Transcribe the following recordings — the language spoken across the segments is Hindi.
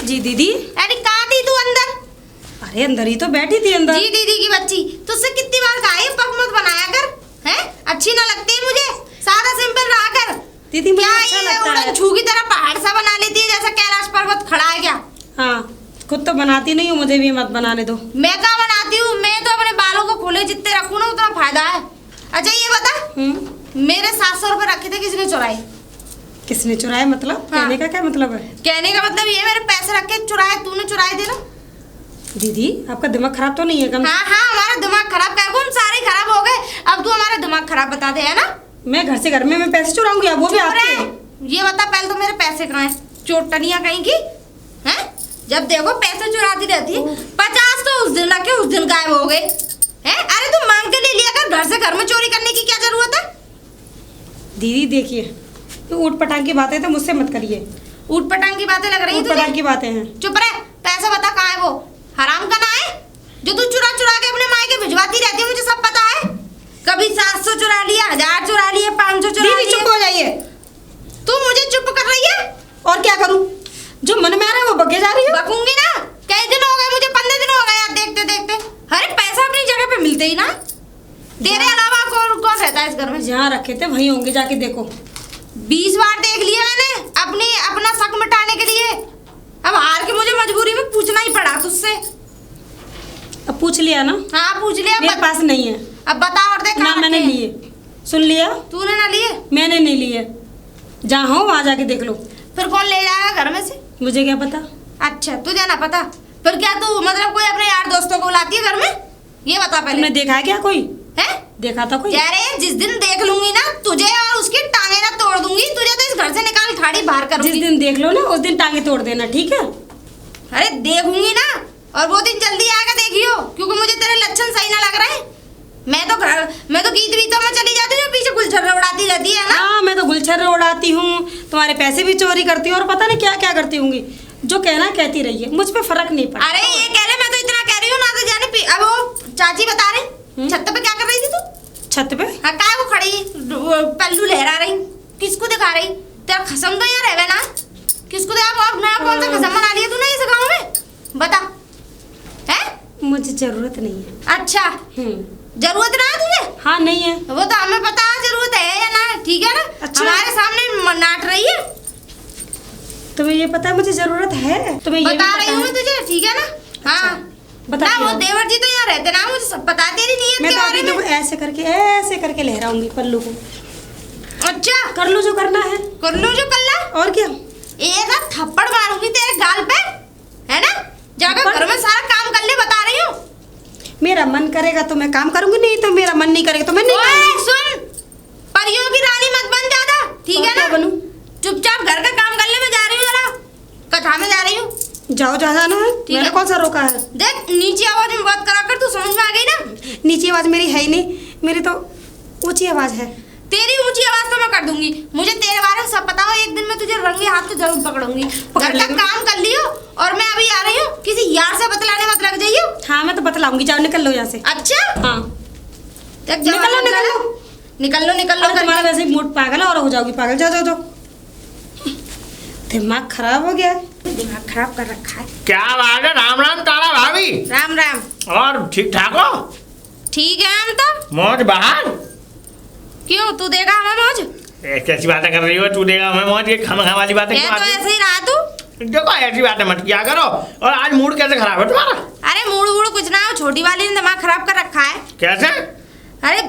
जी दीदी। अरे कहाँ थी तू? अंदर? अरे अंदर ही तो बैठी थी अंदर। जी दीदी की बच्ची, तुझसे कितनी बार कहा है पक मत बनाया कर, हैं? अच्छी ना लगती है मुझे, सादा सिंपल रहा कर। दीदी मुझे क्या अच्छा लगता है। छू की तरह पहाड़ सा बना लेती है जैसा कैलाश पर्वत खड़ा है क्या? हाँ, खुद तो बनाती नहीं हूँ, मुझे भी मत बनाने दो। मैं कहाँ बनाती हूँ? मैं तो अपने बालों को खोले जितने रखूँ ना उतना फायदा है। अच्छा ये बता, मेरे 700 रुपए रखे थे, किसने चुराए? किसने चुराए मतलब? हाँ। कहने का क्या मतलब है? कहने का मतलब ये मेरे पैसे रख के चुराए, तूने चुराए थे ना? दीदी आपका दिमाग खराब तो नहीं है कम? हाँ हाँ, हमारा दिमाग खराब कर, हम सारे खराब हो गए, अब तू हमारा दिमाग खराब बता दे, है ना? मैं घर से घर में मैं पैसे चुराऊंगी, अब वो भी आपके? ये बता पहले तो मेरे पैसे कहाँ हैं? चोटनिया कहीं की हैं? जब देखो पैसे चुराती रहती है। 50 तो उस दिन रखे, उस दिन गायब हो गए हैं। अरे तू मांग के ले लिया कर, घर से घर में चोरी करने की क्या जरूरत है? दीदी देखिए, तो ऊट पटांग की बातें तो मुझसे मत करिए। ऊट पटांग की बातें लग रही है ऊट तुझे? पटांग की बातें हैं। चुप रह, पैसा बता कहाँ है वो? हराम का ना है जो तू चुरा चुरा के अपने मायके भिजवाती रहती है, मुझे सब पता है। कभी 700 चुरा लिया, 1000 चुरा लिए, 500 चुरा दीदी लिए। चुप हो जाइए। तू मुझे चुप कर रही है? और क्या करूं? जो मन में आ रहा है वो बगे जा रही है। बकूंगी ना। कई दिन हो गए मुझे, 15 दिन हो गए यार देखते देखते। अरे पैसा अपनी जगह पे मिलते ही ना। तेरे अलावा कौन कौन रहता है इस घर में? जहाँ रखे थे वहीं होंगे, जाके देखो। 20 बार देख लिया मैंने अपना शक मिटाने के लिए। अब हार के मुझे मजबूरी में पूछना ही पड़ा तुझसे। अब पूछ लिया ना? हाँ पूछ लिया। मेरे पास नहीं है। अब बता और देख ना मैंने लिए। सुन लिया? तूने ना लिए? मैंने नहीं लिए। जहाँ हो वहाँ जाके देख लो। फिर कौन ले जाएगा घर में से? मुझे क्या पता। अच्छा तुझे ना पता? फिर क्या तू मतलब कोई अपने यार दोस्तों को बुलाती है घर में? ये बता पहले। तुमने देखा है क्या कोई? है? देखा था कोई? अरे जिस दिन देख लूंगी ना तुझे और उसकी टांगे ना तोड़ दूंगी, तुझे तो इस घर से निकाल खाड़ी बाहर करूंगी। जिस दिन देख लो ना उस दिन टांगे तोड़ देना, ठीक है? अरे देखूंगी ना, और वो दिन जल्दी आएगा देखियो, क्योंकि मुझे तेरे लक्षण सही ना लग रहे हैं। मैं तो गीत वीतों में चली जाती हूँ, पीछे गुलछर्रे उड़ाती रहती है ना। हाँ मैं तो गुलछर्रे उड़ाती हूँ, तुम्हारे पैसे भी चोरी करती हूँ और पता नहीं क्या क्या करती होंगी। जो कहना कहती रही है, मुझ पे फर्क नहीं पड़ा। अरे ये कह रहे, मैं तो इतना कह रही हूँ ना तो जाने अब वो चाची बता रही छत पे क्या कर रही थी तू? छत पे? हाँ क्या वो खड़ी पल्लू लहरा रही, किसको दिखा रही? तेरा खसम तो यहाँ रहवे ना, किसको दिखा? नया कौन सा खसम बना लिया तूने इस गाँव में? बता। है? मुझे जरूरत नहीं है। अच्छा जरूरत ना है तुझे? हाँ नहीं है। वो तो हमें पता है जरूरत है या ना, ठीक है ना? अच्छा। हमारे सामने नाट रही है। तुम्हें ये पता है मुझे जरूरत है? तुम्हें ये भी बता पता रही हूँ है? तुझे, ठीक है ना? हाँ बता ना, वो दिया। देवर जी तो यहाँ रहते ना, मुझे सब पता है तेरी नीयत मैं के तो बारे अभी तो में। ऐसे करके लहराऊंगी पल्लू को। अच्छा कर लो जो करना है। कर लो जो कर ला। और क्या? एक आध थप्पड़ मारूंगी तेरे गाल पे, है ना? जाकर घर में सारा काम कर ले, बता रही हूँ। मेरा मन करेगा तो मैं काम करूंगी, नहीं तो मेरा मन नहीं करेगा तो मैं नहीं करूंगी। सुन, परियों की रानी मत बन ज्यादा, ठीक है ना? बनूं? चुपचाप घर का काम कर ले, मैं जा रही हूँ जरा कथा में जा रही हूँ। जाओ जहाँ जाना है, मैंने है। कौन सा रोका है? देख नीचे आवाज में बात करा कर, तू समझ में आ गई ना? नीची आवाज मेरी है ही नहीं, मेरी तो ऊंची आवाज है। तेरी ऊंची आवाज तो मैं कर दूंगी, मुझे तेरे बारे में सब पता हो। एक दिन मैं तुझे रंगे हाथ से जरूर पकड़ूंगी। घर का काम कर लियो, और मैं अभी आ रही हूँ, किसी यार से बतलाने मत लग जाइयो। हाँ मैं तो बतलाऊंगी, जाओ निकल लो यहाँ से। अच्छा हाँ देख निकल लो निकल लो निकल लो निकल लो। अरे तुम्हारा वैसे ही मूड पागल है और हो जाओगी पागल। जाओ जाओ जाओ, दिमाग खराब हो गया है। दिमाग खराब कर रखा है। क्या बात है? राम राम तारा भाभी। राम राम। और ठीक ठाक हो? ठीक है हम तो। मौज बाहर? क्यों तू देगा हमें मौज? कैसी बातें कर रही हो? तू देगा हमें मौज? ये खाना वाली बातें ये क्यों तो आती ऐसे ही रहा तू। देखो ऐसी बातें मत किया करो। और आज मूड कैसे खराब है तुम्हारा? अरे मूड वूड कुछ ना, छोटी वाली ने दिमाग खराब कर रखा है। कैसे? अरे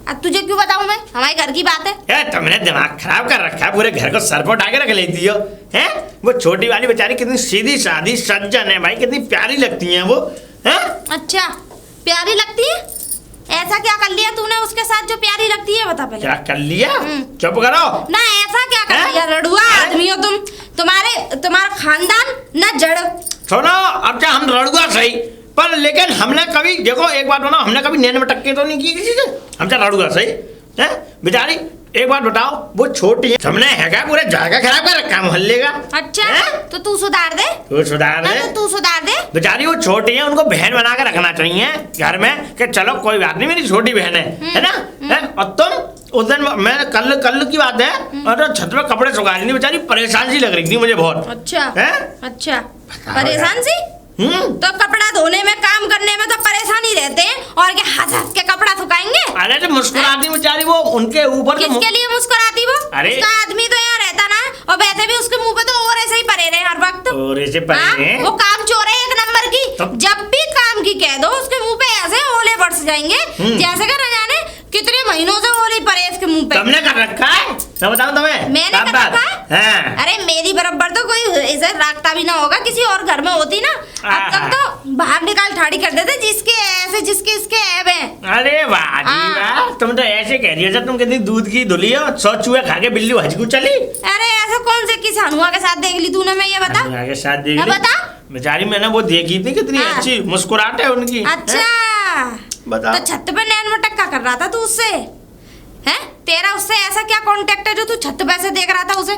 अब तुझे क्यों बताऊं मैं, हमारे घर की बात है। यार तुमने दिमाग खराब कर रखा है, पूरे घर को सर पर उठा के रख लेती हो। हैं? वो छोटी वाली बेचारी कितनी सीधी सादी सज्जन है भाई, कितनी प्यारी लगती है वो। हैं? अच्छा प्यारी लगती है? ऐसा क्या कर लिया तूने उसके साथ जो प्यारी लगती है, बता पहले। क्या कर लिया? चुप करो ना, ऐसा क्या कर लिया? रड़ुआ आदमी हो तुम, तुम्हारा खानदान ना जड़। सुनो, अब चाहे हम रड़ुआ सही, पर लेकिन हमने कभी देखो एक बात बताओ, हमने कभी नैन में टक्के तो नहीं की किसी से। हम चाहे रड़ुआ सही है, बेचारी एक बात बताओ, वो छोटी है, हमने है क्या पूरे जगह खराब कर रखा है मोहल्ले का? अच्छा हैं? तो तू सुधार दे। तू सुधार दे। तू सुधार दे। बेचारी वो छोटी है, उनको बहन बना के रखना चाहिए घर में कि चलो कोई बात नहीं, मेरी छोटी बहन है ना? हैं? और तुम उस दिन मैं कल की बात है, और तो छत पे कपड़े सुखा रही थी, बेचारी परेशान सी लग रही थी मुझे बहुत। अच्छा हैं? अच्छा, परेशान सी? तो कपड़ा धोने में, काम करने में तो परेशान ही रहते हैं, और क्या हाथ हाथ के कपड़ा सुखाएंगे? अरे तो मुस्कुराती बेचारी, वो उनके ऊपर किसके लिए मुस्कुराती वो? अरे उसका आदमी तो यहाँ रहता ना, और वैसे भी उसके मुंह पे तो और ऐसे ही पड़े रहे हर वक्त। और ऐसे पड़े हैं? वो काम चोर है एक नंबर की। जब भी काम की कह दो, उसके मुंह पे ऐसे ओले बरस जाएंगे जैसे कि न जाने कितने महीनों से ओले पड़े इसके मुंह पे। तुमने कर रखा है? मैं बताऊं तुम्हें? मैंने कर रखा है? हाँ। अरे मेरी बराबर तो कोई ऐसे रखता भी ना होगा, किसी और घर में होती ना, अब तक तो बाहर निकाल ठाड़ी कर देते, जिसके ऐसे जिसके इसके ऐब हैं। अरे वाह जी वाह, तुम तो ऐसे कह रही हो तुम कितनी दूध की धुली हो, 100 चूहे खा के बिल्ली हजकू चली। अरे ऐसा कौन से किस हनुआ के साथ देख ली तूने? मैं ये बता। हनुआ के साथ देख ली? बता। बेचारी मैंने वो देखी थी, कितनी अच्छी मुस्कुराहट है उनकी। अच्छा बता। तो छत पे नैन मटक्का कर रहा था तू उससे? हैं? तेरा उससे ऐसा क्या कांटेक्ट है जो तू छत पे से देख रहा था उसे?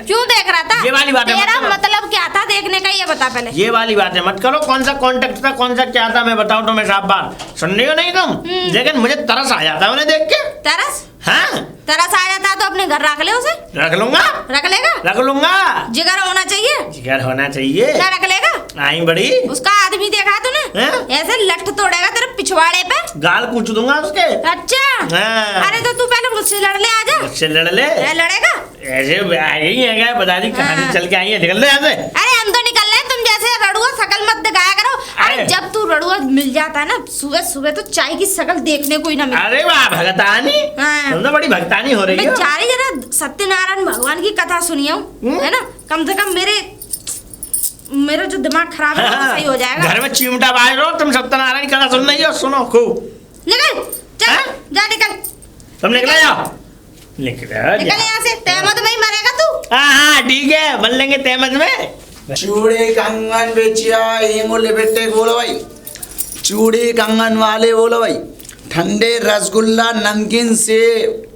क्यों देख रहा था? ये वाली बात है, तेरा मतलब क्या था देखने का, ये बता पहले। ये वाली बात है, मत करो। कौन सा कांटेक्ट था, कौन सा क्या था, मैं बताऊं तुम्हें साफ बात। सुन रही हो नहीं तुम? लेकिन मुझे तरस आ जाता है उन्हें देख के। तरस? हाँ, तरस आ जाता तो अपने घर रख ले उसे। रख लूंगा। रख लेगा? रख लूंगा। जिगर होना चाहिए। जिगर होना चाहिए। क्या रख लेगा? आई बड़ी। उसका आदमी देखा तूने? हैं? ऐसे लठ तोड़ेगा तेरे पिछवाड़े पे। गाल कूच दूंगा उसके। अच्छा। हाँ। अरे तो तू पहले मुझसे लड़ ले, आजा। मुझसे लड़ ले। लड़ेगा? ऐसे आई है क्या, बता दी कहानी हाँ। चल के आई है, निकल ले यहाँ से। अरे हम तो निकल रहे, तुम जैसे रड़ुआ शकल मत दिखाया करो। अरे जब तू रड़ुआ मिल जाता है ना सुबह सुबह, तो चाय की शकल देखने को ही ना मिलती। अरे वाह भगतानी, हाँ। तुम तो बड़ी भगतानी हो रही मैं हो। जा रही जरा सत्यनारायण भगवान की कथा सुनियो, है ना? कम से कम मेरा जो दिमाग खराब है वो सही हो जाएगा। घर में चिमटा बाज रहो तुम, सत्यनारायण की कथा सुन रही हो, सुनो खूब। निकल चल, हाँ? जा निकल। तुम निकल जाओ, निकल यहाँ से। तहमत में ही मरेगा तू। हाँ ठीक है, बन लेंगे तहमत में। चूड़ी कंगन बेचिया हेंगो लिपटे बोलो भाई, चूड़ी कंगन वाले बोलो भाई, ठंडे रसगुल्ला नमकीन सेब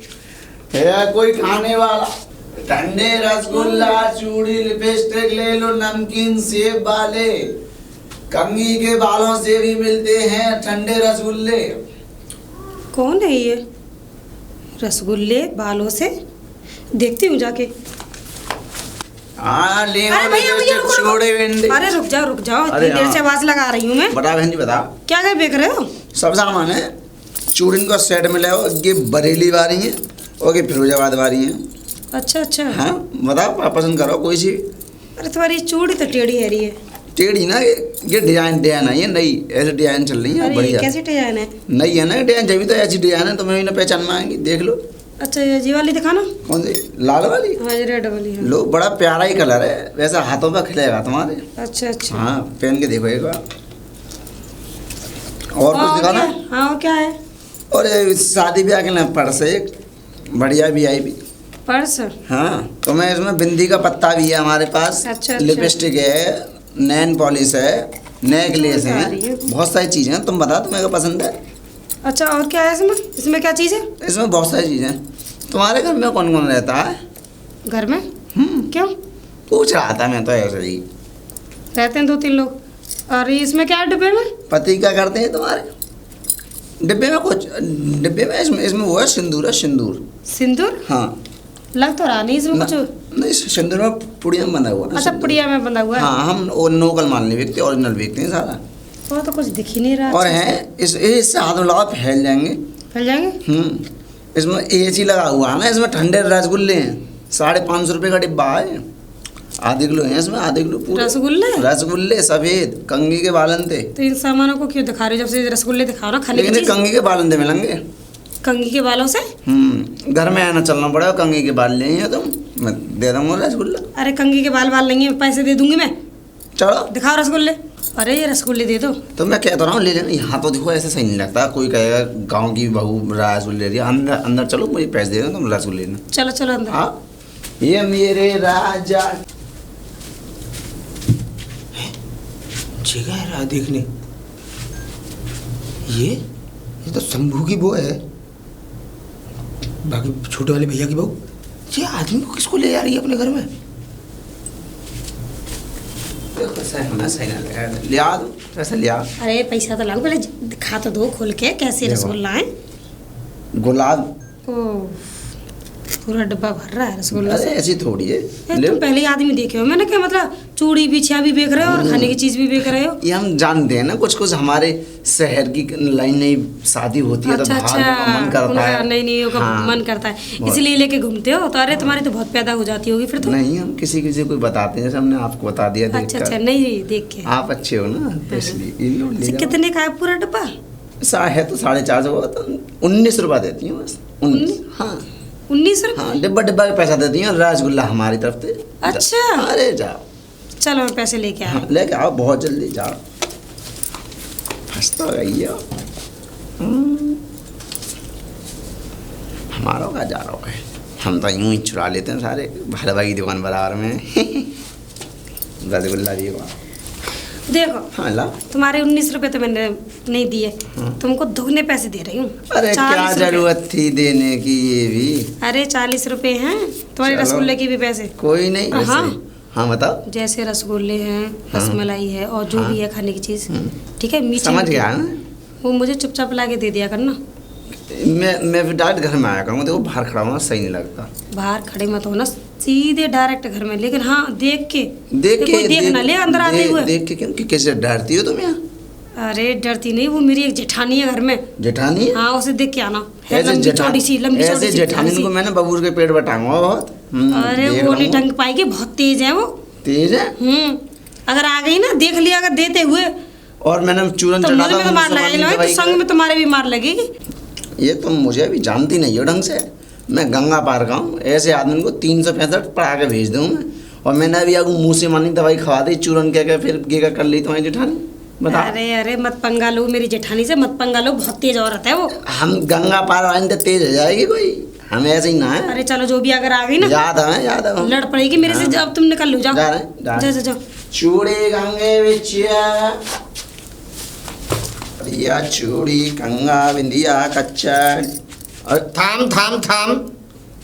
है कोई खाने वाला? ठंडे रसगुल्ला चूड़ी लिपस्टिक ले लो, नमकीन सेब वाले, कंघी के बालों से भी मिलते हैं ठंडे रसगुल्ले। कौन है ये? रसगुल्ले बालों से? देखती हूँ जाके। हाँ ले अरे भैया भैया रुको, चूड़ी भिंडी। अरे रुक जाओ, अरे इतनी देर हाँ। से आवाज लगा रही हूँ मैं। बता बहन जी बता, क्या क्या बेच रहे हो? सब सामान है, चूड़िन का सेट मिला हो, ये बरेली वाली है और ये फिरोजाबाद वाली है। अच्छा अच्छा। हाँ बताओ, पसंद करो कोई सी। अरे तुम्हारी चूड़ी तो टेढ़ी है रही है। टेढ़ी ना, ये डिजाइन आई है नई, ऐसे डिजाइन चल रही है अरे ये बढ़िया। कैसी डिजाइन है? नई है ना डिजाइन, जब भी तो ऐसी डिजाइन है तुम्हें ना पहचान में आएंगी, देख लो। अच्छा ये जी वाली दिखाना। कौन सी? लाल वाली? हाँ ये रेड वाली है। लो बड़ा प्यारा ही कलर है, वैसा हाथों पे खिलेगा तुम्हारे। अच्छा अच्छा। हाँ पहन के देखो एक बार। और कुछ दिखाना? क्या? हाँ और क्या है? और ये शादी ब्याह के लिए पर्स है एक बढ़िया VIP। पर्स? हाँ तो मैं इसमें बिंदी का पत्ता भी है हमारे पास। अच्छा। लिपस्टिक है, नैन पॉलिश है, नेकलेस आ रही है, है। बहुत सारी चीजें हैं। तुम बता तुम्हें क्या पसंद है? अच्छा और क्या है इसमें? इसमें क्या चीज़ है? इसमें बहुत सारी चीजें हैं। तुम्हारे घर में कौन कौन रहता है? घर में? क्यों? पूछ रहा था मैं तो ऐसे ही। रहते हैं 2-3 लोग। और ये इसमें क्या है डिब्बे में? पति क्या करते हैं तुम्हारे? डिब्बे में कुछ, डिब्बे में इसमें वो है सिंदूर है, सिंदूर। सिंदूर? हाँ लग तो रहा नहीं इसमें कुछ। नहीं, सिंदूर में पुड़िया में बंधा हुआ ना। अच्छा सिंदूर। पुड़िया में बंधा हुआ है। हाँ हम वो नोकल माल नहीं बेचते, ओरिजिनल बेचते हैं सारा। वो तो कुछ दिख ही नहीं रहा। और अच्छा है इससे हाथ में लगाओ फैल जाएंगे। फैल जाएंगे? इसमें AC लगा हुआ है ना, इसमें ठंडे रसगुल्ले हैं, 550 रुपये का डिब्बा है। आधे किलो है इसमें, आधे किलो पूरे रसगुल्ले? रसगुल्ले सफेद कंघी के बालन थे। तो इन सामानों को क्यों दिखा रहे हो? जब से रसगुल्ले दिखा रहा खाने की लेकिन ये चीज। कंघी के बालन थे मिलेंगे। कंघी के बालों से? घर में आना चलना पड़ेगा, कंघी के बाल लेंगे तुम, मैं दे दूंगा रसगुल्ला। अरे कंघी के बाल नहीं है, पैसे दे दूंगी मैं। चलो दिखाओ रसगुल्ले। अरे ये रसगुल्ले दे दो। तो मैं कहता रहा हूँ ले लेना। यहाँ तो देखो ऐसे सही नहीं लगता, कोई कहेगा गाँव की बहू रसगुल्ले ले रही है। अंदर अंदर चलो, मुझे पैसे दे दो, तुम रसगुल्ले लेना। चलो चलो अंदर। हाँ ये मेरे राजा जगह है रहा देखने। ये तो शंभू की वो है। बाकी छोटे वाले भैया की बहू, ये आदमी को किसको ले जा रही है अपने घर में? सही ना लिया दो, ऐसे लिया। अरे पैसा तो लाओ, पहले दिखा तो दो खोल के कैसे रसगुल्ला है। गुलाब, ओ पूरा डब्बा भर रहा है रसगुल्ला अरे से। ऐसी थोड़ी है। तुम पहले ही आदमी देखे हो, मैंने क्या मतलब चूड़ी बिछिया भी बेच रहे हो और खाने की चीज भी बेच रहे हो। ये हम जानते हैं ना, कुछ कुछ हमारे शहर की लाइन नई शादी होती है तो अच्छा बाहर का मन करता उनका है। नहीं नहीं का हाँ, मन करता है, इसलिए लेके घूमते हो। तो अरे तुम्हारी तो बहुत पैदा हो जाती होगी फिर तो। नहीं, हम किसी किसी को बताते हैं, जैसे हमने आपको बता दिया अच्छा देखकर। अच्छा, नहीं देख के। आप अच्छे हो ना तो इसलिए इन लो, ले जाओ। कितने का है पूरा डब्बा? है तो 450 होगा, तो 19 रुपये देती हूँ बस। 19, हाँ 19 रुपये? हाँ, डिब्बा डिब्बा का पैसा देती हूँ, रसगुल्ला हमारी तरफ से। अच्छा। अरे जाओ, चलो मैं पैसे लेके आ रहा हाँ, लेके आओ बहुत जल्दी, जाओ। फंसता गई हो। हमारा का जा रहा है, हम तो यूं ही चुरा लेते हैं सारे हलवा की दुकान बराबर में। रसगुल्ला दिए हूँ। देखो हाँ ला। तुम्हारे 19 रुपए तो मैंने नहीं दिए, तुमको दुगने पैसे दे रही हूँ। अरे क्या 40 रुपए। जरूरत थी देने की, ये भी अरे 40 रुपए हैं तुम्हारे चलो। रसगुल्ले के भी पैसे। कोई नहीं। हाँ। वैसे हाँ बताओ। जैसे रसगुल्ले हैं, रसमलाई है और जो भी है खाने की चीज, ठीक है मीठी समझ मीठी, गया ना? वो मुझे चुपचाप ला के दे दिया करना। मैं भी डायरेक्ट घर में आया करूँगा, देखो बाहर खड़ा होना सही नहीं लगता। बाहर खड़े मत होना, सीधे डायरेक्ट घर में, लेकिन हाँ देख के कोई देखना ले अंदर आते हुए। देख के क्यों, कि कैसे डरती हो तुम यहाँ? अरे डरती नहीं, वो मेरी एक जेठानी है घर में। जेठानी? हाँ उसे देख के आना है, ऐसे लंबी चौड़ी सी, लंबी चौड़ी ऐसे सी जेठानी सी। को मैंने बबूर के पेट बटाऊंगा बहुत। अरे देख वो रहा नहीं हूँ। ढंग पाएगी, बहुत तेज है वो। तेज है। अगर आ गई ना, देख लिया अगर देते हुए और मैंने चूरन तो चढ़ा मुझे भी तो मार लगेगी ना, तो संग में तुम्हारे भी मार लगेगी। ये तुम मुझे अभी जानती नहीं हो ढंग से। मैं गंगा पार का हूँ, ऐसे आदमी को 365 पढ़ा के भेज दूँ मैं। और मैंने अभी आगे मुँह से मानी दवाई खवा दी, चूरन क्या फिर गेगा कर ली तुम्हारी जेठानी, बता। अरे अरे मत पंगा लो मेरी जेठानी से, मत पंगा लो, बहुत तेज औरत है वो। हम गंगा पार वाले तो तेज हो जाएगी कोई, हम ऐसे ही ना है। अरे चलो जो भी अगर आ गई ना, याद है लड़ पड़ेगी मेरे से। अब तुम निकल लो, जाओ जा रहे हैं, जा रहे हैं। जाओ। चूड़ी गंगे बिछिया, या चूड़ी कंगा बिंदिया कच्चा। और थाम थाम थाम,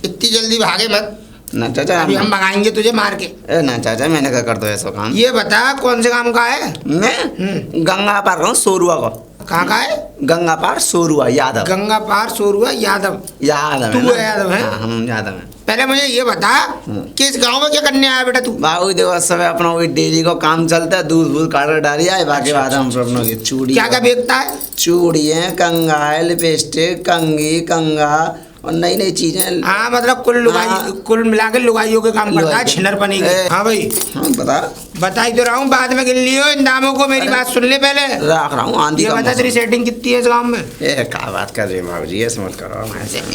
इतनी जल्दी भागे मत, ना चाचा, अभी हम भगाएंगे तुझे मार के। ए ना चाचा, मैंने क्या कर दो ऐसा काम। ये बता कौन से काम का है? मैं गंगा पार का हूँ, सोरुआ का। कहाँ का है? गंगा पार सोरुआ, यादव। गंगा पार सोरुआ यादव। यादव तू है ना? यादव है? हाँ, हम यादव हैं। पहले मुझे ये बता किस गांव में क्या करने आया बेटा तू? बाबू देखो समय अपना वही डेली को काम चलता है, दूध दूध काट डाली है, बाकी बात हम सब अपनों की चूड़ी। क्या क्या बेचता है? चूड़ी है, कंगा है, लिपस्टिक, कंगी, कंगा और नई नई चीजें। हाँ मतलब कुल लुगाई, हाँ। कुल मिला के लुगाइयों के काम करता है, लुगाई। छिनर बनेगी। ए। हाँ भाई हाँ बता। बता ही तो रहा हूँ, बाद में गिन लियो इन दामों को, मेरी बात सुन ले पहले। रख रहा हूँ आंधी ये का बता मौसम। तेरी सेटिंग कितनी है इस गाँव में? ए क्या बात कर रहे हो बाबू जी, ऐसे मत करो।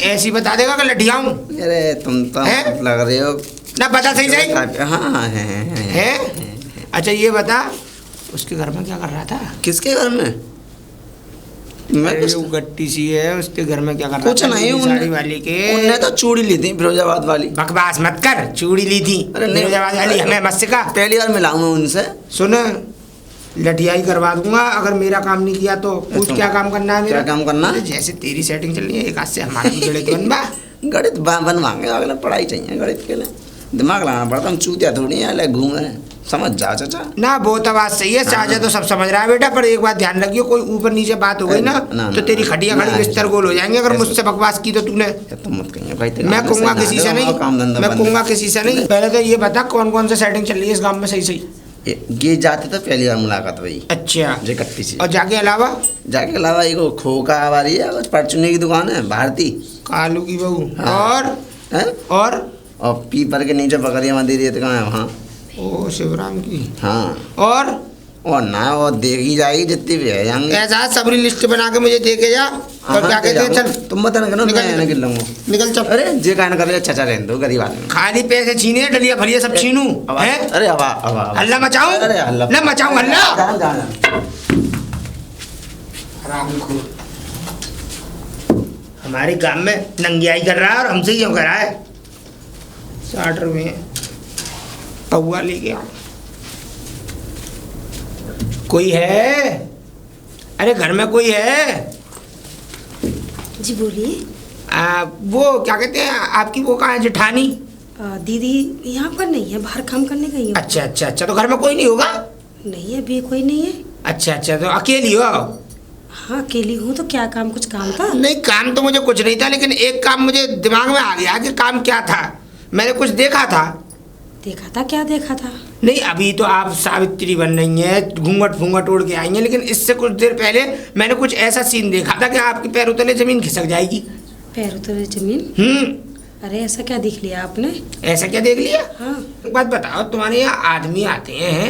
ऐसी बता देगा कि लठियाऊं? अरे तुम तो हैं? लग रहे हो। ना बता सही सही हाँ है। अच्छा ये बता उसके घर में क्या कर रहा था? किसके घर में? मैं अरे वो गट्टी सी है, उसके घर में क्या कर रहा कुछ था? नहीं, नीली साड़ी वाली के। उनने तो चूड़ी ली थी फिरोजाबाद वाली। बकवास मत कर, चूड़ी ली थी अरे नहीं। फिरोजाबाद वाली, हमें मत सिखा। पहली बार मिला हूँ मैं उनसे। सुन लठियाई करवा दूंगा अगर मेरा काम नहीं किया तो। पूछ क्या काम करना है मेरा? क्या काम करना है? जैसे तेरी सेटिंग चल रही है, एक हाथ से हमारा भी गणित बनवा। गणित बनवाएंगे, अगले पढ़ाई चाहिए गणित के लिए, दिमाग लगाना पड़ता। हम चूतिया थोड़ी हैं, ले घूम रहे हैं, समझ जा चाचा। ना वो तो बात सही है, चाचा तो सब समझ रहा है बेटा, पर एक बात ध्यान रखियो, कोई ऊपर नीचे बात हो गई ना तो तेरी खटिया खड़ी बिस्तर गोल हो जाएंगे अगर मुझसे बकवास की तो तूने। तुम मत कहिए भाई, मैं कहूँगा किसी से नहीं, मैं कहूँगा किसी से नहीं। पहले तो ये बता कौन कौन सा सेटिंग चल रही है इस गाँव में? सही सही ये जाते तो पहली बार मुलाकात हुई। अच्छा जे कट्टी सी। और जाके अलावा? जाके अलावा एक खोका वाली है, कुछ परचूने की दुकान है, भारती कालू की बहू। हाँ। हैं? और पीपर के नीचे बकरियाँ बंधी रहती कहाँ है वहाँ। ओ शिवराम की। हाँ और ना वो देखी जाएगी जितनी भी है जाएंगे। ऐसा सबरी लिस्ट बना के मुझे दे के जा। और क्या कहते हैं, चल तुम बता ना, मैं निकल लूँगा। निकल चल। अरे जे कहना कर रहे चाचा रहने दो, गरीब आदमी। खाली पैसे छीने, डलिया फलिया सब छीनू है? अरे हवा हल्ला मचाऊं? अरे हल्ला ना मचाऊं हल्ला? हरामखोर। हमारे गांव में नंगियाई कर रहा है और हमसे क्यों कर रहा है? 60 रुपये पौआ लेके आओ। कोई है? अरे घर में कोई है? जी बोलिए। वो क्या कहते हैं आपकी, वो कहाँ है जेठानी? दीदी यहाँ पर नहीं है, बाहर काम करने गई है। अच्छा अच्छा अच्छा, तो घर में कोई नहीं होगा? नहीं है, अभी कोई नहीं है। अच्छा अच्छा, तो अकेली हो? हाँ अकेली हूँ। तो क्या काम, कुछ काम था? नहीं काम तो मुझे कुछ नहीं था, लेकिन एक काम मुझे दिमाग में आ गया कि काम क्या था। मैंने कुछ देखा था। देखा था? क्या देखा था? नहीं अभी तो आप सावित्री बन रही हैं, घूंघट फूंघट उड़ के आई हैं, लेकिन इससे कुछ देर पहले मैंने कुछ ऐसा सीन देखा था कि आपके पैरों तले जमीन खिसक जाएगी। पैरों तले जमीन? अरे ऐसा क्या देख लिया आपने? ऐसा क्या देख लिया? हाँ। एक बात बताओ, तुम्हारे यहाँ आदमी आते हैं?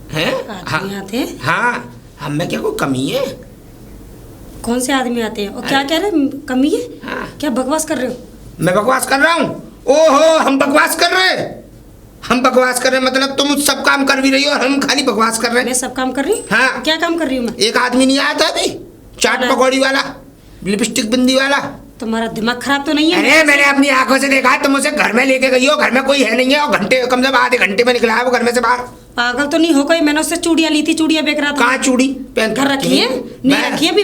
आदमी आते हैं? हाँ, हम में क्या कोई कमी है? कौन से आदमी आते हैं? और क्या कह रहे हैं, कमी है? हाँ। क्या बकवास कर रहे हो? मैं बकवास कर रहा हूँ? ओहो, हम बकवास कर रहे हैं? हम बकवास कर रहे हैं मतलब तुम सब काम कर भी रही हो और हम खाली बकवास कर रहे हैं? मैं सब काम कर रही हूँ। हाँ। क्या काम कर रही हूँ मैं? एक आदमी नहीं आया था अभी, चाट हाँ। पकौड़ी वाला, लिपस्टिक बिंदी वाला? तुम्हारा दिमाग खराब तो नहीं है? अरे मैंने अपनी आंखों से देखा, तुम उसे घर में लेके गई हो, घर में कोई है नहीं है, और घंटे कम से कम आधे घंटे में निकला है वो घर में से बाहर। पागल तो नहीं हो कोई? मैंने उससे चूड़ियां ली थी, चूड़ियां बेच रहा था। कहाँ चूड़ी पहन घर रखी है? नहीं रखी है अभी,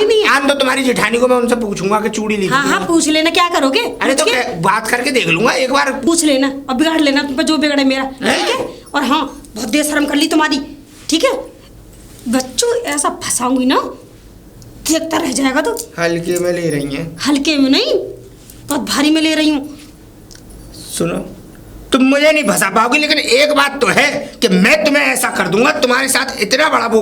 नहीं है। आज तो तुम्हारी जेठानी को मैं उनसे पूछूंगा कि चूड़ी ली। हाँ हाँ पूछ लेना, क्या करोगे? अरे तो पूछ के बात करके देख लूंगा एक बार। पूछ लेना और बिगाड़ लेना, तुम पर जो बिगड़े मेरा, ठीक है? और हाँ, बहुत बेशर्म कर ली तुम्हारी, ठीक है? बच्चों ऐसा फंसाऊंगी ना, देखता रह जाएगा। तो हल्के में ले रही हैं? हल्के में नहीं, बहुत भारी में ले रही हूँ। सुनो, तुम मुझे नहीं फंसा पाओगी, लेकिन एक बात तो है कि मैं तुम्हें ऐसा कर दूंगा, तुम्हारे साथ इतना बड़ा वो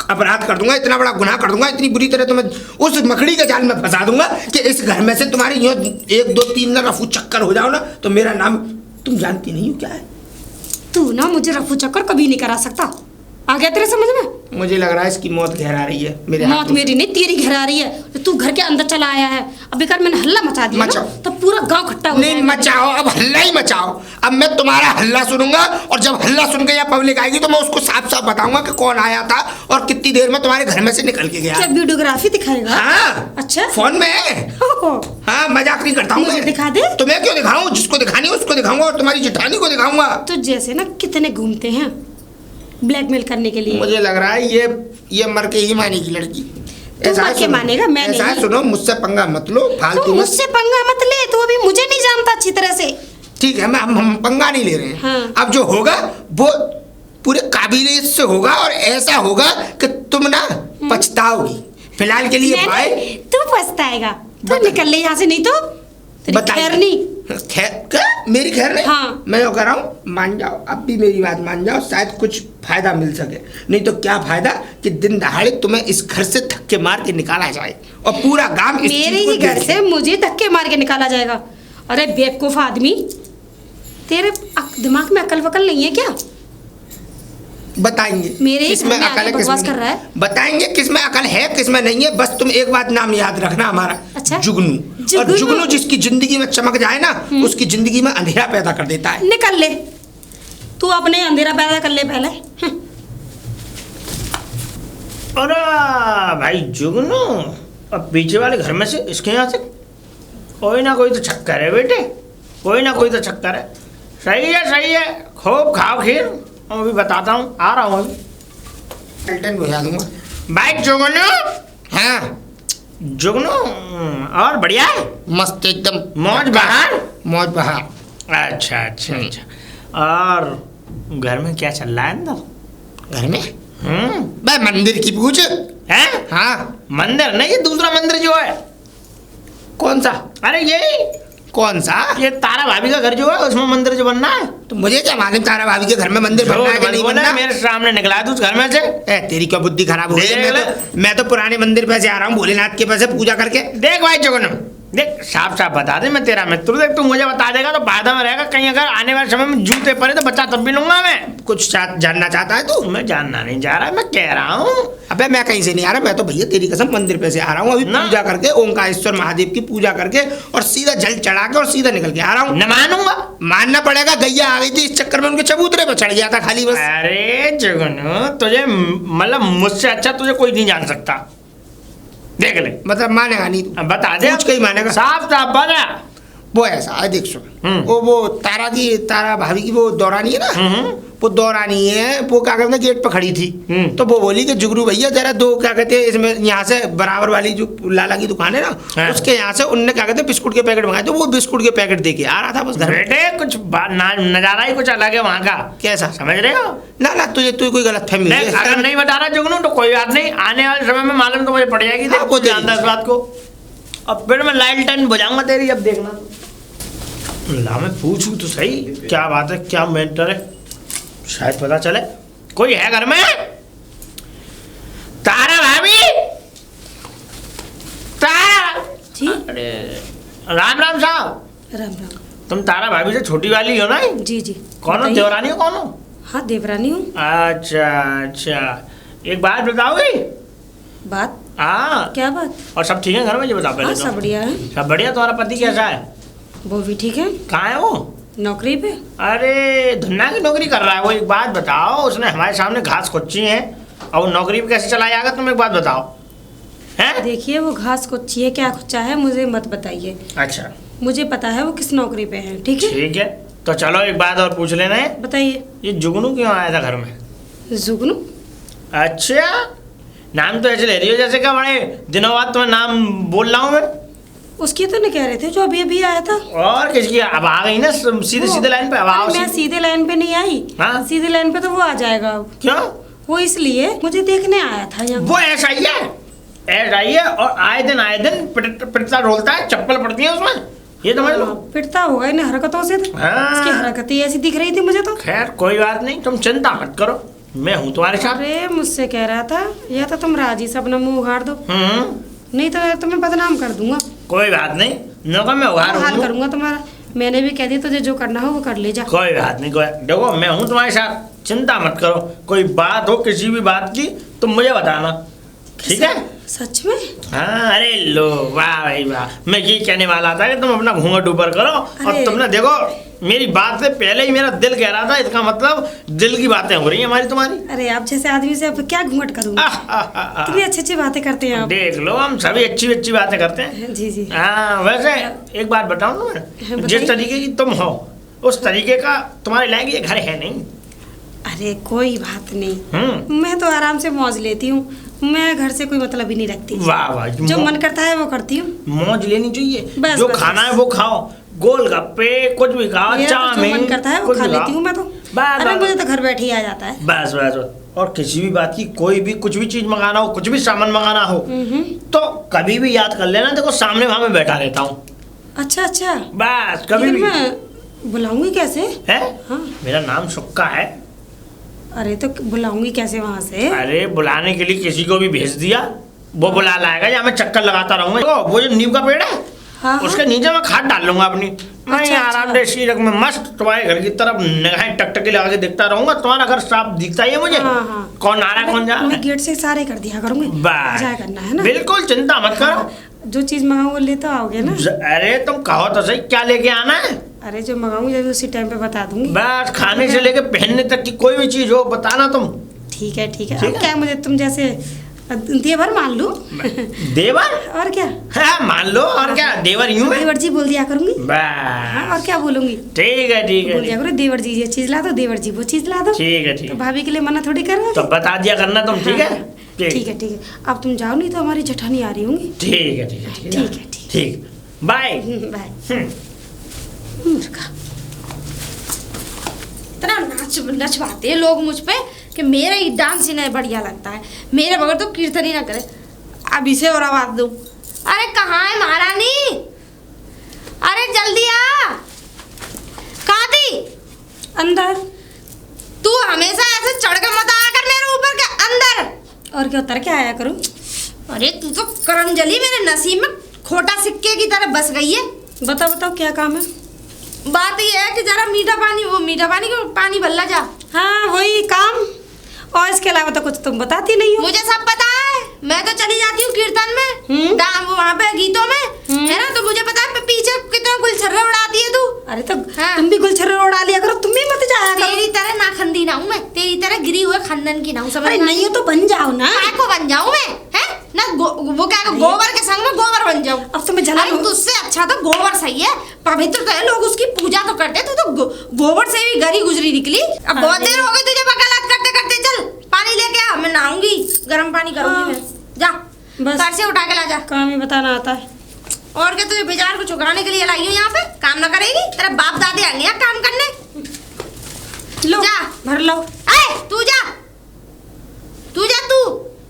अपराध कर दूंगा, इतना बड़ा गुनाह कर दूंगा, इतनी बुरी तरह तुम्हें उस मकड़ी के जाल में फंसा दूंगा कि इस घर में से तुम्हारी यूं 1 2 3 रफू चक्कर हो जाओ ना, तो मेरा नाम तुम जानती नहीं हो क्या है? तू ना मुझे रफू चक्कर कभी नहीं करा सकता। आ गया तेरे समझ में? मुझे लग रहा है इसकी मौत घर आ रही है मेरे हाथ मौत में। मेरी नहीं, तेरी घर आ रही है। तो तू घर के अंदर चला आया है, अब बेकार मैंने हल्ला मचा दिया ना, तो पूरा गांव इकट्ठा हो नहीं जाएगा। मचाओ, अब हल्ला ही मचाओ। अब मैं तुम्हारा हल्ला सुनूंगा, और जब हल्ला सुन के यहाँ पब्लिक आएगी तो मैं उसको साफ साफ बताऊंगा कि कौन आया था और कितनी देर में तुम्हारे घर में से निकल के गया। क्या वीडियोग्राफी दिखाएगा? हाँ। अच्छा, फोन में है। हाँ, मजाक नहीं करता हूँ। मुझे दिखा दे। तुम्हें क्यों दिखाऊं? जिसको दिखानी है उसको दिखाऊंगा, और तुम्हारी जेठानी को दिखाऊंगा। तो जैसे ना कितने घूमते हैं ब्लैकमेल करने के लिए। मुझे लग रहा है ये मर के ही मानेगी लड़की। तू मर के मानेगा, मैं ऐसा नहीं। सुनो, मुझसे पंगा मत लो फालतू तू में। मुझसे पंगा मत ले, तू अभी मुझे नहीं जानता अच्छी तरह से। ठीक है, हम पंगा नहीं ले रहे हैं। हाँ। अब जो होगा वो पूरे काबिलियत से होगा, और ऐसा होगा कि तुम ना पछताओगी। फिलहाल के लिए बाय। तू पछताएगा, तू बता। निकल ले यहाँ से, नहीं तो तेरी बताइए। खैर नहीं। खैर क्या? मेरी खैर नहीं? हाँ। मैं जो कह रहा हूँ, मान जाओ, अब भी मेरी बात मान जाओ, शायद कुछ फायदा मिल सके। नहीं तो क्या फायदा कि दिन दहाड़े तुम्हें इस घर से धक्के मार के निकाला जाए, और पूरा गांव इस मेरे चीज को ही घर देखे। से मुझे धक्के मार के निकाला जाएगा? अरे बेवकूफ आदमी, तेरे दिमाग में अकल वकल नहीं है क्या? बताएंगे मेरे ही किसमें घर में अकल है, आके किसमें बकवास कर रहा है। नहीं। बताएंगे किसमें अकल है, किसमें नहीं है। बस तुम एक बात नाम याद रखना हमारा। अच्छा। जुगनू। और जुगनू। जुगनू जिसकी जिंदगी में चमक जाए ना, उसकी जिंदगी में अंधेरा पैदा कर देता है। निकल ले, तू अपने अंधेरा पैदा कर ले पहले। अरे भाई जुगनू, अब पीछे वाले घर में से इसके यहाँ से कोई ना कोई तो चक्कर है बेटे, कोई ना कोई तो चक्कर है। सही है सही है, खूब खाओ खीर। मैं अभी बताता हूँ, आ रहा हूँ अभी। पलटन बुझा दूंगा। भाई जुगनू। हाँ जुगनू, और बढ़िया है? मस्त एकदम मौज बहार। मौज बहार। अच्छा अच्छा अच्छा। और घर में क्या चल रहा है अंदर? घर में भाई मंदिर की पूछ है? हाँ। मंदिर नहीं, ये दूसरा मंदिर जो है। कौन सा? अरे यही, कौन सा? ये तारा भाभी का घर जो है, उसमें मंदिर जो बनना है। तो मुझे क्या मालूम तारा भाभी के घर में मंदिर बनना है कि नहीं बनना? मेरे सामने निकला है तू उस घर में से। ए, तेरी क्या बुद्धि खराब हो गई है? मैं तो पुराने मंदिर पे से आ रहा हूँ, भोलेनाथ के पास से पूजा करके। देख भाई जुगनू, देख साफ साफ बता दे, मैं तेरा मित्र। देख तू मुझे बता देगा तो फायदा में रहेगा। कहीं अगर आने वाले समय में जूते पड़े तो बच्चा तब भी लूंगा मैं। कुछ जानना चाहता है तू? मैं जानना नहीं चाह रहा, मैं कह रहा हूँ। अबे मैं कहीं से नहीं आ रहा, मैं तो भैया तेरी कसम मंदिर पे से आ रहा हूँ अभी। ना। पूजा करके ओंकारेश्वर महादेव की पूजा करके और सीधा जल चढ़ा के और सीधा निकल के आ रहा हूँ। न मानूंगा। मानना पड़ेगा, गैया आ गई थी इस चक्कर में, उनके चबूतरे पे चढ़ गया था खाली बस। अरे जुगनू, तुझे मतलब मुझसे अच्छा तुझे कोई नहीं जान सकता। देख ले, मतलब मानेगा नहीं तू? अब बता दे। पूछ के ही मानेगा। साफ साफ बता। वो ऐसा है, देख सुन, वो तारा भाभी की वो दौरानी है ना, वो दौरानी है, वो क्या कहते हैं गेट पर खड़ी थी। तो वो बोली कि जुगनू भैया जरा दो क्या कहते हैं इसमें यहाँ से बराबर वाली जो लाला की दुकान है ना, हाँ। उसके यहाँ से उनने क्या कहते हैं बिस्कुट के पैकेट मंगाए, तो वो बिस्कुट के पैकेट दे के आ रहा था बस घर में। बेटे कुछ नजारा ही कुछ अलग है वहाँ का, कैसा? समझ रहे हो? ना तुझे कोई गलत फहमी नहीं, अगर नहीं बता रहा जुगनू तो कोई बात नहीं, आने वाले समय में मालूम तो मुझे पड़ जाएगी। हाँ, वो ध्यान इस बात को। अब फिर मैं लाइट टाइम बुझाऊंगा तेरी, अब देखना। ला मैं पूछूं तो सही, क्या बात है, क्या मैटर है, शायद पता चले। कोई है घर में? तारा भाभी, तारा जी अरे राम राम साहब। राम राम। तुम तारा भाभी से छोटी वाली हो ना? जी जी। कौन हो, बताइए। देवरानी हो? कौन हो? हाँ देवरानी हूँ। अच्छा अच्छा, एक बात बताओगी? बात? हाँ, क्या बात? और सब ठीक है घर में? ये बताओ पहले हाँ तो। सब बढ़िया है। सब बढ़िया। तुम्हारा पति कैसा है? वो भी ठीक है, कहाँ है वो? नौकरी पे। अरे धन्ना की नौकरी कर रहा है वो। एक बात बताओ, उसने हमारे सामने घास खोची है और वो नौकरी पे कैसे चला जाएगा? तुम एक बात बताओ। हैं? देखिए वो घास खोची है क्या खोचा है मुझे मत बताइए, अच्छा मुझे पता है वो किस नौकरी पे है। ठीक है ठीक है, तो चलो एक बात और पूछ लेना है, बताइए। ये जुगनू क्यों आया था घर में? जुगनू? अच्छा, नाम तो ऐसे ले रही हो जैसे कि बड़े दिनों बाद तुम्हें नाम बोल रहा हूँ मैं। उसकी तो नहीं कह रहे थे जो अभी अभी आया था। और किसकी? अब आ गई ना सीधे सीधे लाइन पे। अब आओ अरे मैं सीधे लाइन पे नहीं आई। हाँ? सीधे लाइन पे तो वो आ जाएगा अब। क्यों? वो इसलिए मुझे देखने आया था यहाँ। वो ऐसा ही है, ऐसा ही है, और आए दिन पिटता रोलता है, चप्पल पड़ती है उसमें, ये समझ लो। पिटता होगा इन हरकतों से तो। हाँ। इसकी हरकतें ऐसी दिख रही थी मुझे तो। खैर कोई बात नहीं, तुम चिंता मत करो, मैं हूँ तुम्हारे साथ। अरे मुझसे कह रहा था या तो तुम राजी से अपना मुंह उगाड़ दो, नहीं तो तुम्हें बदनाम कर दूंगा। कोई बात नहीं, नौका मैं उगार हाल हूँ। करूंगा तुम्हारा। मैंने भी कह दी तुझे जो करना हो वो कर ले जा। कोई बात नहीं, कोई देखो मैं हूँ तुम्हारे साथ, चिंता मत करो। कोई बात हो किसी भी बात की तुम मुझे बताना, ठीक है? सच में? हाँ, अरे लो, वाह भाई वाह। मैं ये कहने वाला था कि तुम अपना घूंघट ऊपर करो, और अरे। तुमने देखो मेरी बात से पहले ही मेरा दिल कह रहा था, इसका मतलब दिल की बातें हो रही हैं हमारी तुम्हारी। अरे आप जैसे आदमी से अब क्या घूंघट करूंगी। कितनी अच्छी अच्छी बातें करते हैं आप। देख लो, हम सभी अच्छी अच्छी बातें करते हैं। जी जी। हाँ, वैसे एक बात बताऊं ना मैं, बताइए। जिस तरीके की तुम हो उस तरीके का तुम्हारे लायक ये घर है नहीं। अरे कोई बात नहीं, मैं तो आराम से मौज लेती हूँ। मैं घर से कोई मतलब ही नहीं रखती। वाह वाह, जो मन करता है वो करती हूँ। मौज लेनी चाहिए। बस, जो बस, खाना बस। है वो खाओ, गोलगप्पे कुछ भी खाओ, मेरा तो जो चाउमीन मन करता है वो कुछ खा भी लेती हूँ मैं तो। बस, अरे बस। मुझे तो घर बैठे ही आ जाता है। बस बस बस। और किसी भी बात की कोई भी कुछ भी चीज मंगाना हो, कुछ भी सामान मंगाना हो, तो कभी भी याद कर लेना, देखो सामने वहां मैं बैठा रहता हूँ। अच्छा अच्छा। बस कभी लेकिन भी मैं बुलाऊंगी कैसे? है। हाँ। मेरा नाम सुक्का है। अरे तो बुलाऊंगी कैसे वहां से? अरे बुलाने के लिए किसी को भी भेज दिया, वो बुला लाएगा, या मैं चक्कर लगाता रहूंगा। तो वो जो नीम का पेड़ है, हाँ, उसके नीचे मैं खाद डाल लूंगा अपनी। मैं अच्छा, आराम अच्छा। से शीरक में मस्त तुम्हारे घर की तरफ निगाहें टकटकी लगा के देखता रहूंगा। तुम्हारा घर साफ दिखता ही है मुझे। हाँ, हाँ। कौन आ रहा है कौन जा रहा मैं है। गेट से सारे कर दिया करूंगी। बस जाया करना है ना। बिल्कुल चिंता मत करो। हाँ, जो चीज मंगाऊँ वो ले तो आओगे ना? अरे तुम कहो तो सही, क्या लेके आना है? अरे जो मंगाऊंगी जब उसी टाइम पे बता दूंगी। बस खाने से लेके पहनने तक की कोई भी चीज हो बताना तुम। ठीक है ठीक है। ठीक अब है। क्या मुझे तुम जैसे देवर मान लूं? देवर? और क्या? हाँ मान लो, और क्या, देवर यूं है। देवर जी बोल दिया करूंगी। हाँ, और बस क्या बोलूंगी? ठीक है ठीक बोल दिया है करो देवर जी ये चीज ला दो, देवर जी वो चीज ला दो। ठीक है ठीक तो है। भाभी के लिए मना थोड़ी करो। तो बता दिया करना तुम, ठीक है? ठीक है ठीक है। अब तुम जाओ नहीं तो हमारी जेठानी आ रही होंगी। ठीक है ठीक है ठीक है, ठीक है। ठीक। बाय। बाय। मूर्खा। इतना नचवाते हैं लोग मुझ पे कि मेरा ही डांस इन्हें बढ़िया लगता है, मेरे बगैर तो कीर्तन ही ना करे। अब इसे और आवाज दूं। अरे कहाँ है महारानी? अरे जल्दी आ। कहाँ थी? अंदर। तू हमेशा ऐसे चढ़ के मत आया कर मेरे ऊपर के अंदर। और क्या उतर के आया करूं? अरे तू तो करमजली मेरे नसीब में खोटा सिक्के की तरह बस गई है। बताओ बताओ क्या काम है? बात ये है कि जरा मीठा पानी को पानी भल्ला जा। हाँ वही काम, और इसके अलावा तो कुछ तुम बताती नहीं हो। मुझे सब पता है, मैं तो चली जाती हूँ कीर्तन में, वहाँ पे गीतों में, है ना? तो मुझे पता है पीछे कितना गुलछर्रे उड़ाती है तू। अरे तो हाँ। तुम भी गुलछर्रे उड़ा लिया करो, तुम भी मत जाया करो। तेरी तरह नाखंदी ना हूँ मैं, तेरी तरह गिरी हुए खंडन की ना हूँ, समझ अरे नहीं हो तो बन जाओ ना। काय को बन जाऊँ मैं, है ना? वो क्या गोबर के संग में गोबर बन जाऊँ। अब तो मैं जला अरे तुझसे अच्छा तो गोबर सही है, पवित्र तो है, लोग उसकी पूजा तो करते हैं, तू तो गोबर से भी गरी गुजरी निकली। अब बहुत देर हो गई तुझे वकालत करते करते। चल पानी लेके आ, मैं नहाऊंगी, गर्म पानी करूंगी मैं। जा बस घर से उठा के ला जा। काम ही बताना आता है। और क्या तुझे बाजार को चुकाने के लिए लाई हूँ यहाँ पे? काम ना करेगी? तेरा बाप दादे आएंगे यहाँ काम करने। लो जा भर लो। तू जा तू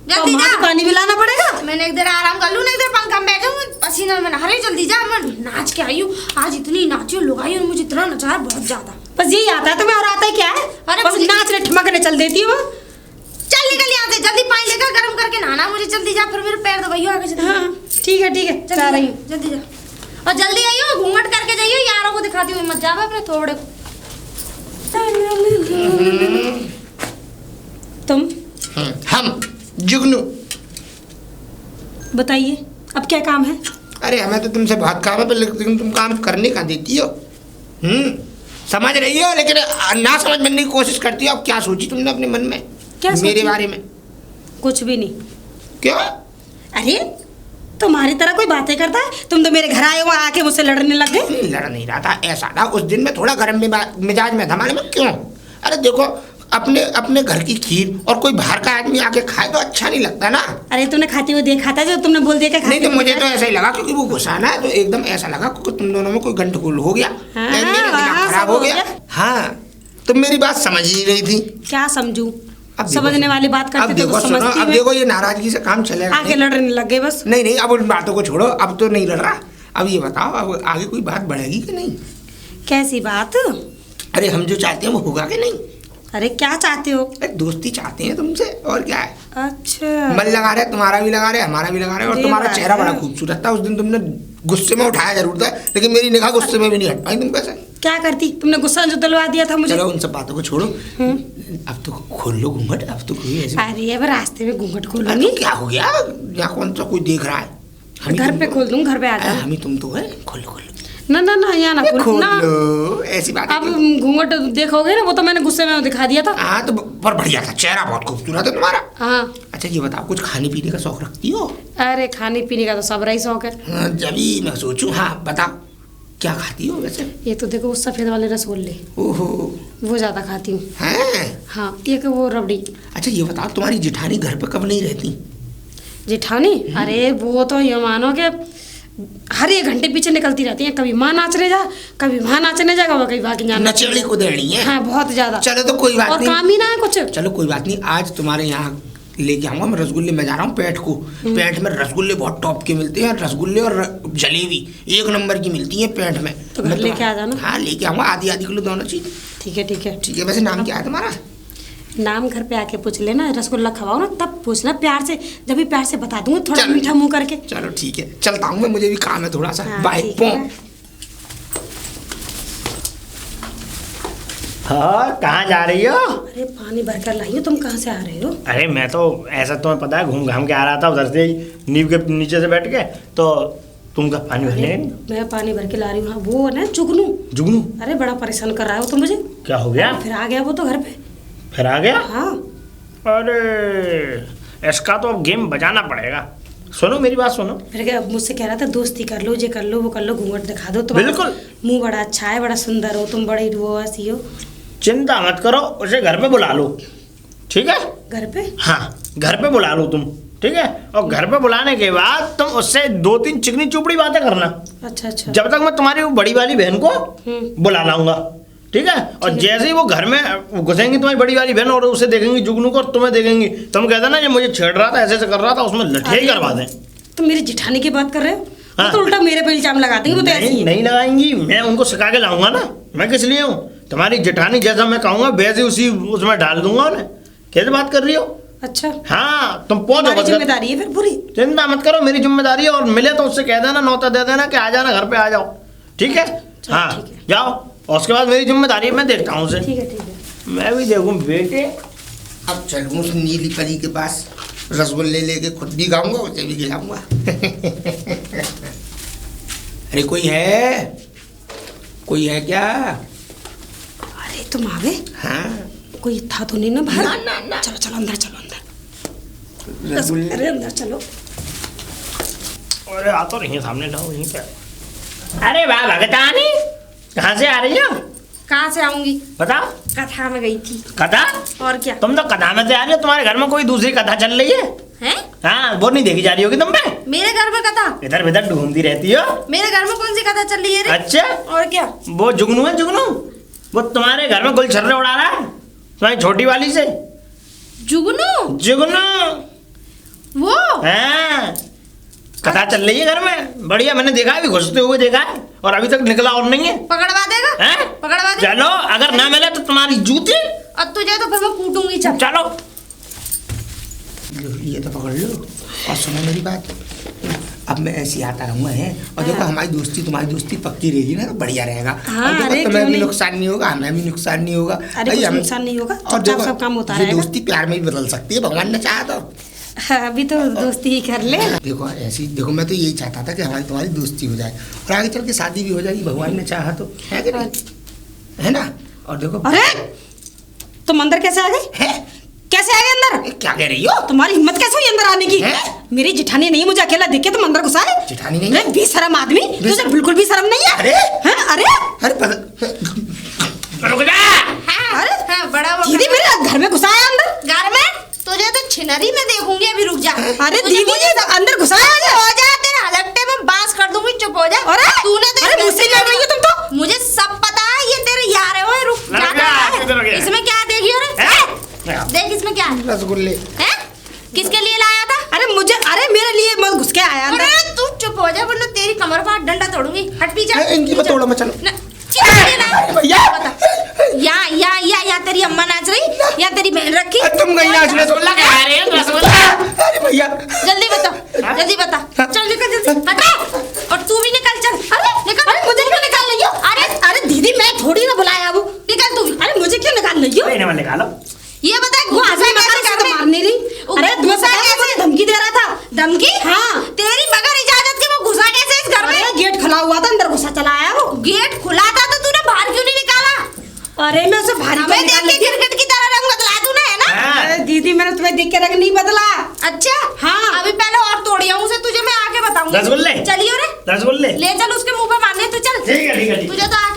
जल्दी तो जा। पानी भी लाना पड़ेगा। मैंने एक देर आराम कर लूँ ना, एक देर पंखा में बैठूंगी, पसीना में नहा रही। जल्दी जा, मैं नाच के आई हूँ आज। इतनी नाची लुगाई और मुझे इतना नचाया बहुत ज्यादा। बस यही आता है तुम्हें, और आता है क्या है? अरे बस मुझे- नाचने ठुमकने चल देती हो। चल निकल यहाँ से, जल्दी पानी लेकर गर्म करके नहाना मुझे। जल्दी जा, फिर मेरे पैर दबाइयो आगे से। हाँ ठीक है जा रही हूँ। जल्दी जा और जल्दी आइयो, घूंघट करके जाइयो, यारों को दिखाती हुई मत जावे अपने थोड़े को। तुम हम जुगनू। बताइए अब क्या काम है? अरे हमें तो तुमसे बहुत काम है, पर लेकिन तुम काम करने का देती हो। समझ रही हो, लेकिन ना समझ बनने की कोशिश करती हो। अब क्या सोची तुमने अपने मन में क्या मेरे सोची? बारे में? कुछ भी नहीं। क्यों? अरे तुम्हारी तरह कोई बातें करता है? तुम तो मेरे घर आए हो, आके मुझसे लड़ने लग गए। लड़ नहीं रहा था, ऐसा था उस दिन में थोड़ा गर्म मिजाज में था। में क्यों? अरे देखो, अपने घर की खीर और कोई बाहर का आदमी आके खाए तो अच्छा नहीं लगता ना। अरे तूने खाते हुए देखा था जो तुमने बोल दिया क्या? नहीं तो मुझे तो ऐसा ही लगा, क्योंकि वो गुस्सा ना, तो एकदम ऐसा लगा कि तुम दोनों में कोई गंडगोल हो गया। हाँ, मेरा दिमाग खराब सब हो हो गया। गया। हाँ, तुम मेरी बात समझ ही नहीं थी। क्या समझू? अब समझने वाली बात करते अब थे देखो तो सुनो, समझती अब मैं। देखो ये नाराजगी से काम चलेगा आके नहीं। लड़ने लग गए बस। नहीं अब उन बातों को छोड़ो, अब तो नहीं लड़ रहा। अब ये बताओ, अब आगे कोई बात बढ़ेगी कि नहीं? कैसी बात? अरे हम जो चाहते हैं वो होगा कि नहीं? अरे क्या चाहते हो? अरे दोस्ती चाहते हैं तुमसे, और क्या है। अच्छा मन लगा रहे, तुम्हारा भी लगा रहे, हमारा भी लगा रहे। और ये तुम्हारा बात चेहरा है। बड़ा खूबसूरत था। उस दिन तुमने गुस्से में उठाया जरूर था, लेकिन मेरी निगाह गुस्से में भी नहीं हट पाई। तुम कैसे? क्या करती? तुमने गुस्सा जो दिलवा दिया था मुझे। चलो उन सब बातों को छोड़ो, अब तो खोल लो घूंघट। अब तो कोई ऐसे अरे अब रास्ते में घूंघट अरे खोलूंगी। तो क्या हो गया? यहाँ कौन सा कोई देख रहा है? हम ही घर तुम पे तो- खोल दूँ, घर पे आ जाओ। हम ही तुम तो है। खोलो ना यहाँ ना खोल ना। खोलो, ऐसी बात अब घूंघट देखोगे ना, वो तो मैंने गुस्से में दिखा दिया था। हाँ तो पर बढ़िया था, चेहरा बहुत खूबसूरत है तुम्हारा। हाँ अच्छा ये बताओ, कुछ खाने पीने का शौक रखती हो? अरे खाने पीने का तो सब रही शौक है। हाँ, जब ही मैं सोचूं। हाँ बताओ, क्या खाती हो वैसे? ये तो देखो वो सफेद वाले रसगुल्ले, ओहो, वो ज्यादा खाती हूँ। हैं? हाँ एक वो रबड़ी। अच्छा ये बताओ, तुम्हारी जेठानी घर पे कब नहीं रहती? जेठानी? अरे वो तो ये मानो कि हर एक घंटे पीछे निकलती रहती है। कभी माँ नाचने जा, कभी वहाँ नाचने जा, कभी बाकी जाना। नचेड़ी को देनी है। हाँ बहुत ज्यादा। चलो तो कोई बात और नहीं। काम ही ना है कुछ। चलो कोई बात नहीं, आज तुम्हारे यहाँ लेके आऊंगा मैं रसगुल्ले। मैं जा रहा हूँ पेट को। पेट में रसगुल्ले बहुत टॉप के मिलते हैं। रसगुल्ले और जलेबी एक नंबर की मिलती है पेट में। तो घर मैं लेके आ जाना। हाँ लेके आऊंगा, आधी आधी किलो दोनों चीज। ठीक है ठीक है। ठीक है। वैसे नाम क्या है तुम्हारा? नाम घर पे आके पूछ लेना, रसगुल्ला खवाओ ना तब पूछना प्यार से। जब भी प्यार से बता दूंगी, थोड़ा चलो। मीठा मुंह करके। चलो ठीक है, चलता हूँ मैं, मुझे भी काम है थोड़ा सा। हाँ, बाय। ठीक पो। है। हाँ कहाँ जा रही हो? अरे पानी भर कर लाई हो। तुम कहाँ से आ रहे हो? अरे मैं तो ऐसा तुम्हें पता है घूम घाम के आ रहा था उधर से ही, नींव के नीचे से बैठ के। तो तुम का पानी भरने गई? मैं पानी भर के ला रही हूँ। हाँ वो है ना जुगनू। जुगनू? अरे बड़ा परेशान कर रहा है वो तो मुझे। क्या हो गया? फिर आ गया वो तो घर पे। फिर आ गया? हाँ अरे इसका तो अब गेम बजाना पड़ेगा। सुनो मेरी बात सुनो। फिर क्या मुझसे कह रहा था दोस्ती कर लो, ये कर लो, वो कर लो, घूंघट दिखा दो। तुम्हारा बिल्कुल। मुंह बड़ा अच्छा है, बड़ा सुंदर हो तुम, बड़ी वो ऐसी हो। चिंता मत करो, उसे घर पे बुला लो। ठीक है? घर पे? हाँ घर पे बुला लो तुम। ठीक है? और घर पे बुलाने के बाद तुम उससे 2-3 चिकनी चुपड़ी बातें करना। अच्छा अच्छा। जब तक मैं तुम्हारी वो बड़ी वाली बहन को बुला लाऊंगा। ठीक है? और जैसे ही वो घर में घुसेंगी तुम्हारी बड़ी वाली बहन, और उसे देखेंगी जुगनू को और तुम्हें देखेंगी, तुम कहते ना ये मुझे छेड़ रहा था, ऐसे ऐसे कर रहा था, उसमें लठिया ही करवा दें। तुम मेरी जेठानी की बात कर रहे हो? हाँ। वो तो उल्टा मेरे पे इल्जाम लगा देंगे। वो तो ऐसी नहीं, है। नहीं लगाएंगी, मैं उनको सिखा के लाऊंगा ना। मैं किस लिए हूँ? तुम्हारी जेठानी जैसा मैं कहूँगा वैसे उसी उसमें डाल दूंगा उन्हें। कैसे बात कर रही हो? अच्छा हाँ तुम पहुंचो। तुम्हारी बस जिम्मेदारी है फिर पूरी। चिंता मत करो, मेरी जिम्मेदारी है। और मिले तो उससे कह देना, नौता दे देना कि आ जाना घर पे, आ जाओ। ठीक है? हाँ ठीक है। जाओ। और उसके बाद मेरी जिम्मेदारी है, मैं देखता हूँ उसे। ठीक है। मैं भी देखूँ बेटे। अब चलूँ उस नीली परी के पास, रसगुल्ले लेके खुद भी खाऊंगा, उसे भी खिलाऊंगा। अरे कोई है? कोई है क्या? अरे तुम आ गए? हाँ कोई था तो नहीं ना बाहर? ना, ना, ना। चलो चलो अंदर, चलो अंदर। रसगुल्ले। अरे अंदर चलो। अरे आ तो रही है सामने, लाओ यहीं पे। अरे वाह भगतानी, कहाँ से आ रही हो? कहाँ से आऊंगी? बताओ। कथा में गई थी। कथा? और क्या? तुम तो कथा में से आ रही हो, तुम्हारे घर में कोई दूसरी कथा चल रही है? हैं? हाँ, वो नहीं देखी जा रही होगी तुम पे? मेरे घर में कथा? इधर उधर ढूंढती रहती हो। मेरे घर में कौन सी कथा चल रही है रे? अच्छा, और क्या? वो जुगनू है, जुगनू। वो तुम्हारे घर में गुलछर्रे उड़ा रहा है तुम्हारी छोटी वाली से। जुगनू? जुगनू वो? हाँ, कथा चल रही है घर में, बढ़िया। मैंने देखा है, अभी घुसते हुए देखा है, और अभी तक निकला और नहीं है। पकड़वा देगा? हैं? पकड़वा दे। चलो, अगर ना मिले तो तुम्हारी जूती। और तुझे तो फिर मैं कूटूंगी। चल चलो। ये तो पकड़ लो और सुनो मेरी बात। अब मैं ऐसे आता रहूंगा है, और देखो हमारी दोस्ती तुम्हारी दोस्ती पक्की रहेगी ना, तो बढ़िया रहेगा। हाँ, और देखो अरे तुम्हें क्यों भी नहीं? नुकसान नहीं होगा, हमें भी नुकसान नहीं होगा। अरे भाई, कुछ हम- नुकसान नहीं होगा, और चुपचाप देखो, सब काम होता ये रहेगा। दोस्ती प्यार में भी बदल सकती है, भगवान ने चाहा तो। हाँ, अभी तो दोस्ती ही कर ले। देखो ऐसी देखो, मैं तो यही चाहता था कि हमारी तुम्हारी दोस्ती हो जाए और आगे चल के शादी भी हो जाएगी, भगवान ने चाहा तो। है कि नहीं? है ना? और देखो अरे तुम अंदर कैसे आ गए? है कैसे आ गए अंदर? क्या कह रही हो? तुम्हारी हिम्मत कैसे हुई अंदर आने की? हैं? मेरी जिठानी नहीं, मुझे अकेला देख के तुम अंदर घुसा है? जिठानी नहीं अरे बेशरम आदमी, तुझे बिल्कुल भी शर्म नहीं है? अरे! हैं? अरे रुक जा। हाँ, अरे! हाँ, बड़ा वो दीदी मेरे घर में घुसा है अंदर? घर में तुझे तो छिनरी में देखूंगी। अभी रुक जा। अरे तुझे दीदी मुझे ये अंदर घुसाया है? हो जा, तेरे हलकटे में बांस कर दूंगी। चुप हो जा। अरे! तूने तो अरे मुझसे लड़ रही हो तुम तो? मुझे सब पता है, ये तेरे यार है। ओए रुक लड़ जा। गया, किधर गया? इसमें क्या देखी हो रे? हैं? देख इसमें क्या है? रसगुल्ले। हैं? किसके लिए लाया था? अरे मेरे लिए मत घुस के आया अंदर। अरे तू चुप हो जा, वरना तेरी कमर पर हाथ डंडा तोड़ूंगी। हट पीछे। इनकी मत तोड़ो, मत चलो। न- किसके लिए लाया? भैया! बता। या तेरी अम्मा नाच रही, या तेरी बहन रखी? तुम गई नाच रसगुल्ला क्या कह रही हो? रसगुल्ला? अरे भैया! जल्दी बता, जल्दी बता। चल निकल जल्दी, हटा। और तू भी निकल, चल। अरे निकल। अरे मुझे क्यों निकाल रही हो? अरे दीदी मैं थोड़ी ना बुलाया वो। निकल तू भी। अरे मुझे क्यों निकाल रही हो? इन्हें मत निकालो। ये बता वो आदमी मगर कैसे उसे तो घर मार नहीं रही। में? अरे तुम्हें घुसा पता है कैसे? मुझे धमकी दे रहा था। धमकी? हाँ। तेरी मगर इजाजत के वो घुसा कैसे इस घर अरे में? गेट खुला हुआ था, अंदर घुसा चला आया वो। गेट खुला था तो तूने बाहर क्यों नहीं निकाला? अरे मैं उसे भारी हमें तो देख निकाल के लेती। क्रिकेट की तरह रंग बदला तूने, है ना? हाँ। अरे दीदी मैंने तुम्हें देख के रंग नहीं बदला। अच्छा। हाँ। अभी पहले और तोड़िया उसे, तुझे मैं आके बताऊंगी। रसगुल्ले? चलिए रे। रसगुल्ले? ले चल, उसके मुंह पे मारने। तू चल। ठीक है, ठीक है, ठीक है। तुझे तो आज